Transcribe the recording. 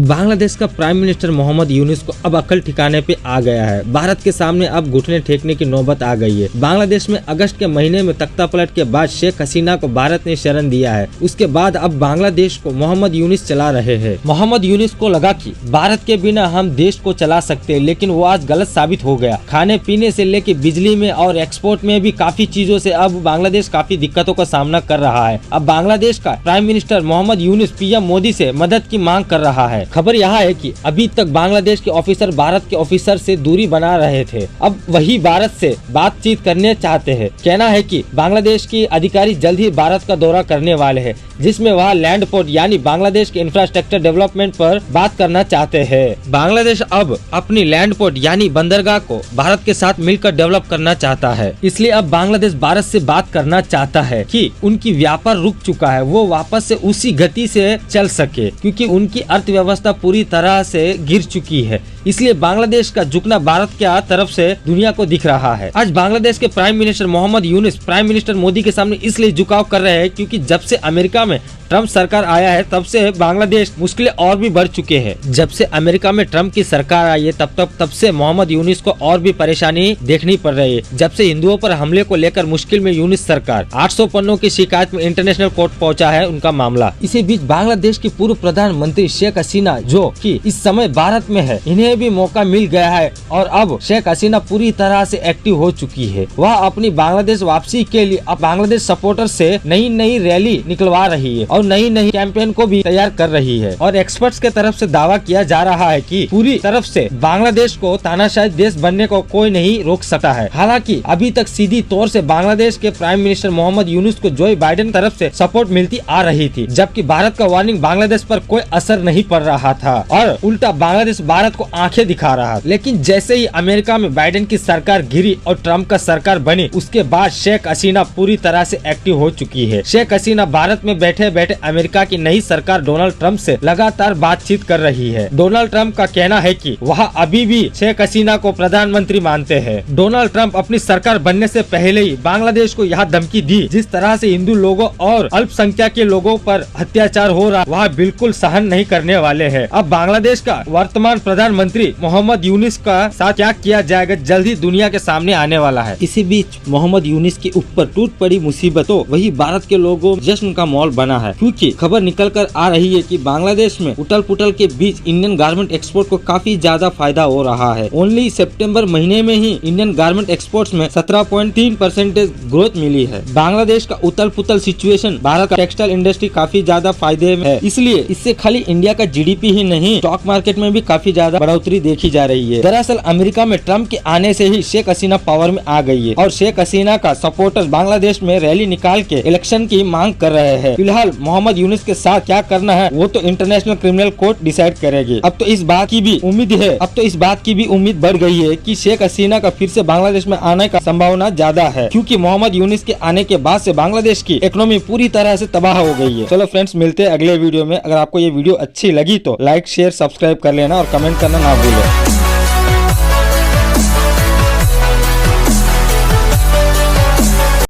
बांग्लादेश का prime minister Mohammad Yunus को अब अकल ठिकाने पे आ गया है। भारत के सामने अब घुटने टेकने की नौबत आ गई है। बांग्लादेश में अगस्त के महीने में तख्ता पलट के बाद शेख हसीना को भारत ने शरण दिया है। उसके बाद अब बांग्लादेश को मोहम्मद यूनुस चला रहे हैं। मोहम्मद यूनुस को लगा कि भारत के बिना हम देश को चला सकते हैं, लेकिन वो आज गलत साबित हो गया। खाने पीने से लेकर बिजली में और एक्सपोर्ट में भी काफी चीजों से अब बांग्लादेश काफी दिक्कतों का सामना कर रहा है। अब बांग्लादेश का prime minister Mohammad Yunus PM Modi से मदद की मांग कर रहा है। खबर यह है कि अभी तक बांग्लादेश के ऑफिसर भारत के ऑफिसर से दूरी बना रहे थे, अब वही भारत से बातचीत करने चाहते हैं। कहना है कि बांग्लादेश के अधिकारी जल्द ही भारत का दौरा करने वाले हैं, जिसमें वह लैंड पोर्ट यानी बांग्लादेश के इंफ्रास्ट्रक्चर डेवलपमेंट पर बात करना चाहते हैं। बांग्लादेश अब अपनी लैंड पोर्ट यानी बंदरगाह को भारत के साथ मिलकर डेवलप करना चाहता है। इसलिए अब बांग्लादेश भारत से बात करना चाहता है कि उनकी व्यापार रुक चुका है, वो वापस से उसी गति से चल सके, क्योंकि उनकी अर्थव्यवस्था पूरी तरह से गिर चुकी है। इसलिए बांग्लादेश का झुकना भारत के तरफ से दुनिया को दिख रहा है। आज बांग्लादेश के prime minister Mohammad Yunus prime minister Modi के सामने इसलिए झुकाव कर रहे हैं क्योंकि जब से अमेरिका में ट्रम्प सरकार आया है तब से बांग्लादेश मुश्किलें और भी बढ़ चुके हैं। जब से अमेरिका में ट्रम्प की सरकार आई है तब से मोहम्मद यूनुस को और भी परेशानी देखनी पड़ रही है। जब से हिंदुओं पर हमले को लेकर मुश्किल में यूनुस सरकार 800 पन्नों की शिकायत में इंटरनेशनल कोर्ट पहुंचा है उनका मामला। इसी बीच बांग्लादेश की पूर्व प्रधानमंत्री शेख हसीना जो कि इस समय भारत में है, इन्हें भी मौका मिल गया है और अब शेख हसीना पूरी तरह से एक्टिव हो चुकी है। वह अपनी बांग्लादेश वापसी के लिए अब बांग्लादेश सपोर्टर से नई रैली निकलवा रही है और नई कैंपेन को भी तैयार कर रही है। और एक्सपर्ट्स के तरफ से दावा किया जा रहा है कि पूरी तरफ से बांग्लादेश को तानाशाही देश बनने को कोई नहीं रोक सकता है। हालांकि अभी तक सीधी तौर से बांग्लादेश के प्राइम मिनिस्टर मोहम्मद यूनुस को जो बाइडेन तरफ से सपोर्ट मिलती आ रही थी, जबकि भारत का वार्निंग बांग्लादेश पर कोई असर नहीं पड़ रहा था और उल्टा बांग्लादेश भारत को आंखें दिखा रहा। लेकिन जैसे ही अमेरिका में बाइडेन की सरकार गिरी और ट्रम्प का सरकार बनी, उसके बाद शेख हसीना पूरी तरह से एक्टिव हो चुकी है। शेख हसीना भारत में बैठे बैठे अमेरिका की नई सरकार डोनाल्ड ट्रम्प से लगातार बातचीत कर रही है। डोनाल्ड ट्रम्प का कहना है कि वह अभी भी शेख हसीना को प्रधानमंत्री मानते हैं। डोनाल्ड ट्रम्प अपनी सरकार बनने से पहले ही बांग्लादेश को यह धमकी दी, जिस तरह से हिंदू लोगों और अल्पसंख्यक के लोगों पर अत्याचार हो रहा वह बिल्कुल सहन नहीं करने वाले हैं। अब बांग्लादेश का वर्तमान प्रधानमंत्री मोहम्मद यूनुस का साथ क्या किया जाएगा जल्द ही दुनिया के सामने आने वाला है। इसी बीच मोहम्मद यूनुस के ऊपर टूट पड़ी मुसीबत तो वही भारत के लोगों जश्न का माहौल बना है, क्योंकि खबर निकल कर आ रही है कि बांग्लादेश में उटल पुटल के बीच इंडियन गारमेंट एक्सपोर्ट को काफी ज्यादा फायदा हो रहा है। ओनली सितंबर महीने में ही इंडियन गारमेंट एक्सपोर्ट्स में 17.3% ग्रोथ मिली है। बांग्लादेश का उतल पुतल सिचुएशन भारत का टेक्सटाइल इंडस्ट्री काफी ज्यादा फायदे में है, इसलिए इससे खाली इंडिया का जीडीपी ही नहीं, स्टॉक मार्केट में भी काफी ज्यादा बढ़ोतरी देखी जा रही है। दरअसल अमेरिका में ट्रम्प के आने से ही शेख हसीना पावर में आ गई है और शेख हसीना का सपोर्टर्स बांग्लादेश में रैली निकाल के इलेक्शन की मांग कर रहे हैं। फिलहाल मोहम्मद यूनुस के साथ क्या करना है वो तो इंटरनेशनल क्रिमिनल कोर्ट डिसाइड करेगी। अब तो इस बात की भी उम्मीद बढ़ गई है कि शेख हसीना का फिर से बांग्लादेश में आने का संभावना ज्यादा है, क्योंकि मोहम्मद यूनुस के आने के बाद से बांग्लादेश की इकोनॉमी पूरी तरह से तबाह हो गई है। चलो फ्रेंड्स, मिलते हैं अगले वीडियो में। अगर आपको ये वीडियो अच्छी लगी तो लाइक शेयर सब्सक्राइब कर लेना और कमेंट करना ना भूलें।